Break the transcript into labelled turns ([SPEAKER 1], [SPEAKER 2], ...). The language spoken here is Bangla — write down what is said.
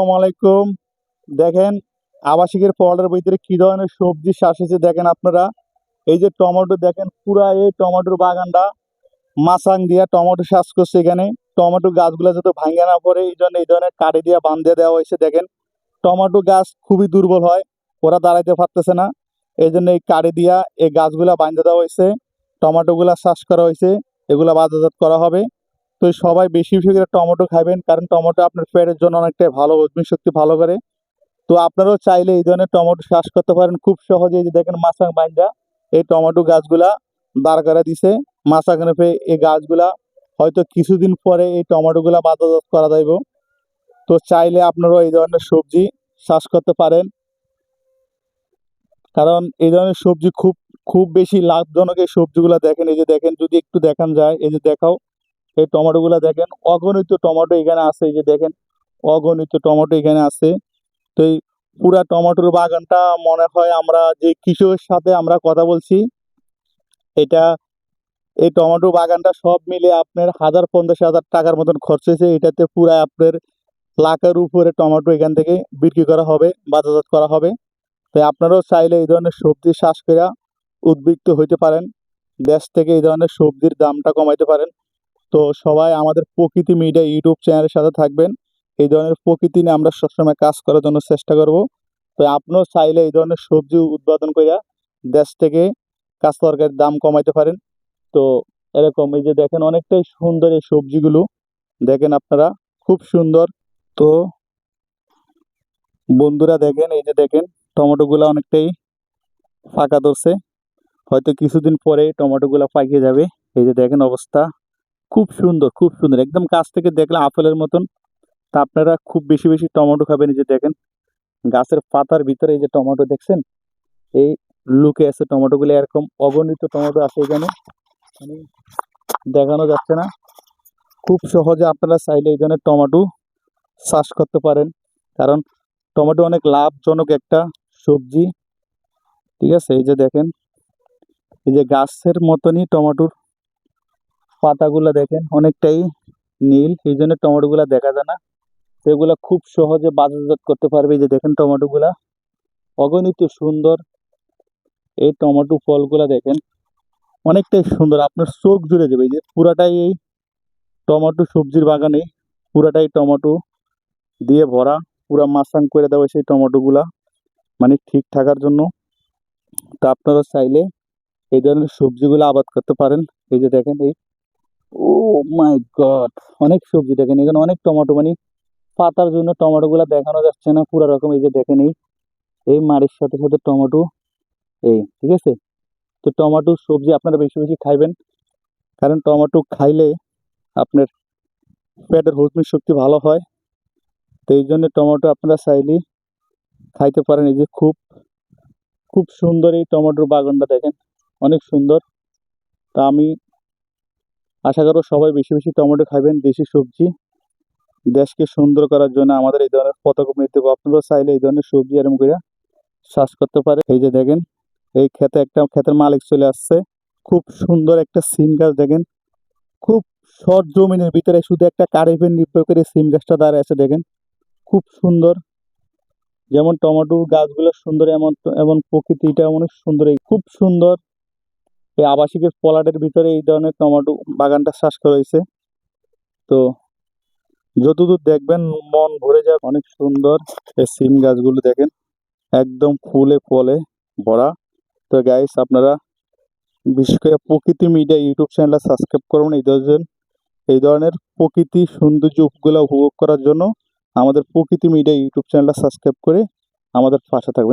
[SPEAKER 1] আসসালামু আলাইকুম। দেখেন আবাসিকের প্লটের ভিতরে কি ধরনের সবজি চাষ হয়েছে দেখেন আপনারা। এই যে টমেটো দেখেন, পুরা এই টমেটোর বাগানটা মাচাং দিয়া টমেটো চাষ করছে। এখানে টমেটো গাছগুলো যাতে ভাঙে না পড়ে এই জন্য এই ধরনের কাঠি দিয়া বাঁধিয়ে দেওয়া হয়েছে। দেখেন টমেটো গাছ খুবই দুর্বল হয়, ওরা দাঁড়াইতে পারতেছে না, এই জন্য এই কাঠি দিয়া এই গাছগুলা বাঁধে দেওয়া হয়েছে। টমেটো গুলা চাষ করা হয়েছে, এগুলা বাজারজাত করা হবে। তো সবাই বেশি বেশি করে টমেটো খাবেন, কারণ টমেটো আপনার পেটের জন্য অনেকটাই ভালো, হজমি শক্তি ভালো করে। তো আপনারাও চাইলে এই ধরনের টমেটো চাষ করতে পারেন খুব সহজে। এই যে দেখেন মাচাং বাইন্দা এই টমেটো গাছগুলা দাঁড় করে দিছে মাচাঙের উপরে। এই গাছগুলা হয়তো কিছুদিন পরে এই টমেটো গুলা বাজারজাত করা যাইব। তো চাইলে আপনারাও এই ধরনের সবজি চাষ করতে পারেন, কারণ এই ধরনের সবজি খুব খুব বেশি লাভজনক। এই সবজিগুলা দেখেন, এই যে দেখেন, যদি একটু দেখান যায়, এই যে দেখাও, এই টমেটো গুলা দেখেন, অগণিত টমেটো এখানে আছে। এই যে দেখেন অগণিত টমেটো এখানে আছে। তো এই পুরা টমেটোর বাগানটা মনে হয় আমরা যে কৃষকের সাথে আমরা কথা বলছি, এটা এই টমেটো বাগানটা সব মিলে আপনার 1,000-50,000 টাকার মতন খরচ হয়েছে। এটাতে পুরা আপনার লাখের উপরে টমেটো এখান থেকে বিক্রি করা হবে, বাজারজাত করা হবে। তাই আপনারাও চাইলে এই ধরনের সবজি চাষ করে উদ্বৃত্ত হইতে পারেন, দেশ থেকে এই ধরনের সবজির দামটা কমাইতে পারেন। তো সবাই আমাদের প্রকৃতি মিডিয়া ইউটিউব চ্যানেলের সাথে থাকবেন। এই ধরনের প্রকৃতি নিয়ে আমরা সবসময় কাজ করার জন্য চেষ্টা করব। তো আপনিও চাইলে এই ধরনের সবজি উৎপাদন করে দেশ থেকে কাঁচা তরকারির দাম কমাইতে পারেন। তো এরকম এই যে দেখেন অনেকটাই সুন্দর এই সবজিগুলো, দেখেন আপনারা খুব সুন্দর। তো বন্ধুরা দেখেন, এই যে দেখেন টমেটোগুলো অনেকটাই ফাঁকা ধরছে, হয়তো কিছুদিন পরে টমেটোগুলো পাকিয়ে যাবে। এই যে দেখেন অবস্থা, খুব সুন্দর খুব সুন্দর, একদম কাছ থেকে দেখলে আপেলের মতন। তা আপনারা খুব বেশি বেশি টমেটো খাবেন। এই যে দেখেন গাছের পাতার ভিতরে এই যে টমেটো দেখছেন, এই লুকে আছে টমেটোগুলো, এরকম অগণিত টমেটো আছে এখানে, মানে দেখানো যাচ্ছে না। খুব সহজে আপনারা চাইলে এই ধরনের টমেটো চাষ করতে পারেন, কারণ টমেটো অনেক লাভজনক একটা সবজি। ঠিক আছে, এই যে দেখেন, এই যে গাছের মতনই টমেটোর পাতাগুলো দেখেন অনেকটাই নীল, এই জন্য টমেটোগুলা দেখা যায় না। এগুলা খুব সহজে বাজারজাত করতে পারবে। এই যে দেখেন টমেটোগুলা অগণিত সুন্দর, এই টমেটো ফলগুলা দেখেন অনেকটাই সুন্দর, আপনার চোখ জুড়ে যাবে। এই যে পুরাটাই এই টমেটো সবজির বাগানে, পুরাটাই টমেটো দিয়ে ভরা, পুরা মাচাং করে দেওয়া সেই টমেটোগুলা, মানে ঠিক থাকার জন্য। তা আপনারা চাইলে এই ধরনের সবজিগুলো আবাদ করতে পারেন। এই যে দেখেন এই, ও মাই গড, অনেক সবজি দেখেন এখানে, অনেক টমেটো, মানে পাতার জন্য টমেটো গুলা দেখানো যাচ্ছে না পুরো রকম। এই যে দেখেন এই এই মাড়ির সাথে সাথে টমেটো, এই ঠিক আছে। তো টমেটো সবজি আপনারা বেশি বেশি খাইবেন, কারণ টমেটো খাইলে আপনার পেটের হজমি শক্তি ভালো হয়। তো এই জন্য টমেটো আপনারা চাইলে খাইতে পারেন। এই যে খুব খুব সুন্দর এই টমেটোর বাগানটা দেখেন, অনেক সুন্দর। তা আমি আশা করব সবাই বেশি বেশি টমেটো খাবেন। দেশি সবজি দেশকে সুন্দর করার জন্য আমাদের এই ধরনের পদক্ষেপ নিতে হবে। আপনারা চাইলে এই ধরনের সবজি এরকম করে চাষ করতে পারে। এই যে দেখেন এই ক্ষেতে একটা ক্ষেতের মালিক চলে আসছে, খুব সুন্দর একটা সিম গাছ দেখেন, খুব শর্ট জমিনের ভিতরে শুধু একটা কারেন্ট নির্ভর করে সিম গাছটা দাঁড়িয়ে আছে। দেখেন খুব সুন্দর, যেমন টমেটো গাছগুলো সুন্দর, এমন এমন প্রকৃতিটা অনেক সুন্দর, এই খুব সুন্দর। এই আবাসিকের প্লটের ভিতরে এই ধরনের টমেটো বাগানটা চাষ করা হয়েছে। তো যতদূর দেখবেন মন ভরে যাবে, অনেক সুন্দর। এই সিম গাছগুলো দেখেন একদম ফুলে ফলে ভরা। তো গাইস আপনারা বিশেষ করে প্রকৃতি মিডিয়া ইউটিউব চ্যানেলটা সাবস্ক্রাইব করুন। এই ধরনের প্রকৃতি সৌন্দর্য উপগুলো উপভোগ করার জন্য আমাদের প্রকৃতি মিডিয়া ইউটিউব চ্যানেলটা সাবস্ক্রাইব করে আমাদের পাশে থাকবেন।